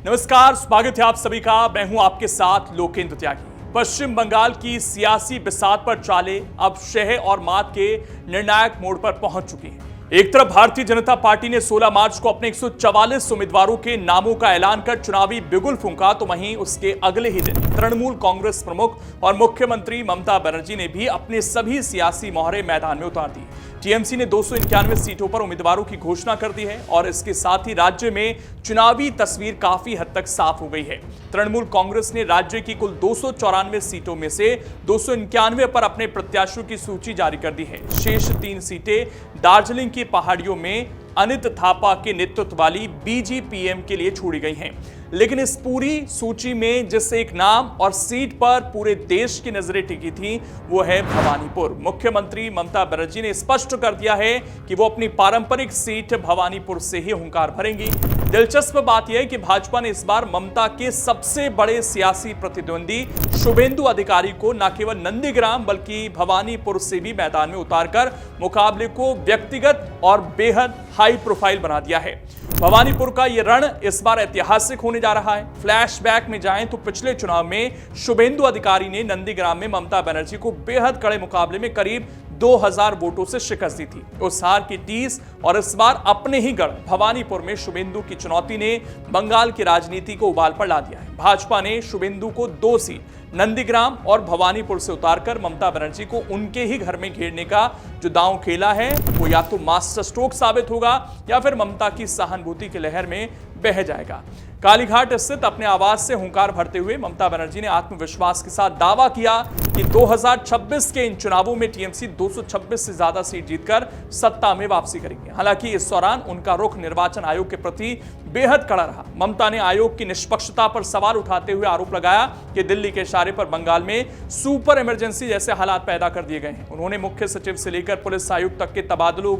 नमस्कार, स्वागत है आप सभी का। मैं हूं आपके साथ लोकेंद्र त्यागी। पश्चिम बंगाल की सियासी बिसात पर चाले अब शह और मात के निर्णायक मोड़ पर पहुंच चुकी है। एक तरफ भारतीय जनता पार्टी ने 16 मार्च को अपने 144 उम्मीदवारों के नामों का ऐलान कर चुनावी बिगुल फूंका, तो वहीं उसके अगले ही दिन तृणमूल कांग्रेस प्रमुख और मुख्यमंत्री ममता बनर्जी ने भी अपने सभी सियासी मोहरे मैदान में उतार दी। टीएमसी ने 291 सीटों पर उम्मीदवारों की घोषणा कर दी है और इसके साथ ही राज्य में चुनावी तस्वीर काफी हद तक साफ हो गई है। तृणमूल कांग्रेस ने राज्य की कुल 294 सीटों में से 291 पर अपने प्रत्याशियों की सूची जारी कर दी है। शेष 3 सीटें दार्जिलिंग की पहाड़ियों में अनित थापा के नेतृत्व वाली बीजीपीएम के लिए छोड़ी गई हैं। लेकिन इस पूरी सूची में जिस एक नाम और सीट पर पूरे देश की नजरें टिकी थी वो है भवानीपुर। मुख्यमंत्री ममता बनर्जी ने स्पष्ट कर दिया है कि वो अपनी पारंपरिक सीट भवानीपुर से ही हुंकार भरेंगी। दिलचस्प बात यह है कि भाजपा ने इस बार ममता के सबसे बड़े सियासी प्रतिद्वंदी शुभेंदु अधिकारी को न केवल नंदीग्राम बल्कि भवानीपुर से भी मैदान में उतारकर मुकाबले को व्यक्तिगत और बेहद हाई प्रोफाइल बना दिया है। भवानीपुर का यह रण इस बार ऐतिहासिक होने जा रहा है। फ्लैशबैक में जाएं तो पिछले चुनाव में शुभेंदु अधिकारी ने नंदीग्राम में ममता बनर्जी को बेहद कड़े मुकाबले में करीब 2000 वोटों से शिकस्त दी थी। उस हार की टीस और इस बार अपने ही गढ़ भवानीपुर में शुभेंदु की चुनौती ने बंगाल की राजनीति को उबाल पर ला दिया है। भाजपा ने शुभेंदु को 2 सीट नंदीग्राम और भवानीपुर से उतारकर ममता बनर्जी को उनके ही घर में घेरने का जो दांव खेला है वो या तो मास्टर स्ट्रोक साबित होगा या फिर ममता की सहानुभूति की लहर में बह जाएगा। कालीघाट स्थित अपने आवास से हुंकार भरते हुए ममता बनर्जी ने आत्मविश्वास के साथ दावा किया कि 2026 के इन चुनावों में टीएमसी 226 से ज्यादा सीट जीतकर सत्ता में वापसी करेंगे। हालांकि इस दौरान उनका रुख निर्वाचन आयोग के प्रति बेहद कड़ा रहा। ममता ने आयोग की निष्पक्षता पर सवाल उठाते हुए आरोप लगाया कि दिल्ली के इशारे पर बंगाल में सुपर इमरजेंसी जैसे हालात पैदा कर दिए गए हैं। उन्होंने मुख्य सचिव से लेकर पुलिस आयुक्त तक के तबादलों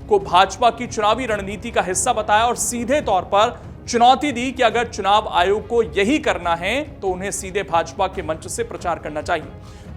को भाजपा की चुनावी रणनीति का हिस्सा बताया और सीधे तौर पर चुनौती दी कि अगर चुनाव आयोग को यही करना है तो उन्हें सीधे भाजपा के मंच से प्रचार करना चाहिए।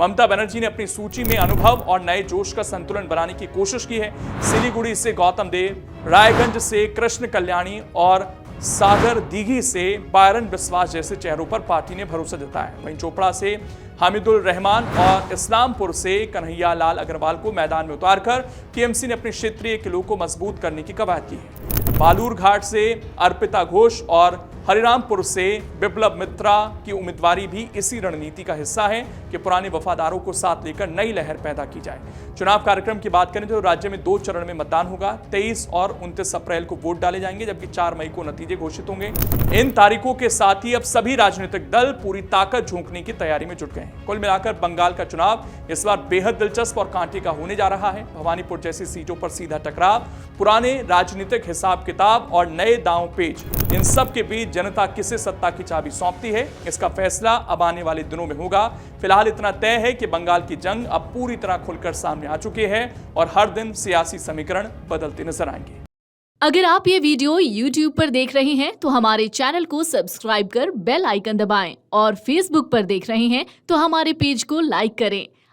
ममता बनर्जी ने अपनी सूची में अनुभव और नए जोश का संतुलन बनाने की कोशिश की है। सिलीगुड़ी से गौतम देव, रायगंज से कृष्ण कल्याणी और सागर दीघी से बायरन विश्वास जैसे चेहरों पर पार्टी ने भरोसा जताया। वहीं चोपड़ा से हामिदुल रहमान और इस्लामपुर से कन्हैया लाल अग्रवाल को मैदान में उतारकर टीएमसी ने अपने क्षेत्रीय किलों को मजबूत करने की कवायद की है। बालूरघाट से अर्पिता घोष और हरिरामपुर से बिप्लब मित्रा की उम्मीदवारी भी इसी रणनीति का हिस्सा है कि पुराने वफादारों को साथ लेकर नई लहर पैदा की जाए। चुनाव कार्यक्रम की बात करें तो राज्य में 2 चरण में मतदान होगा। 23 और 29 अप्रैल को वोट डाले जाएंगे, जबकि 4 मई को नतीजे घोषित होंगे। इन तारीखों के साथ ही अब सभी राजनीतिक दल पूरी ताकत झोंकने की तैयारी में जुट गए हैं। कुल मिलाकर बंगाल का चुनाव इस बार बेहद दिलचस्प और कांटे का होने जा रहा है। भवानीपुर जैसी सीटों पर सीधा टकराव, पुराने राजनीतिक हिसाब किताब और नए दांव पेच, इन सब के बीच जनता किसे सत्ता की चाबी सौंपती है, इसका फैसला अब आने वाले दिनों में होगा। फिलहाल इतना तय है कि बंगाल की जंग अब पूरी तरह खुलकर सामने आ चुकी है और हर दिन सियासी समीकरण बदलते नजर आएंगे। अगर आप ये वीडियो YouTube पर देख रहे हैं तो हमारे चैनल को सब्सक्राइब कर बेल आइकन दबाएं और Facebook पर देख रहे हैं तो हमारे पेज को लाइक करें।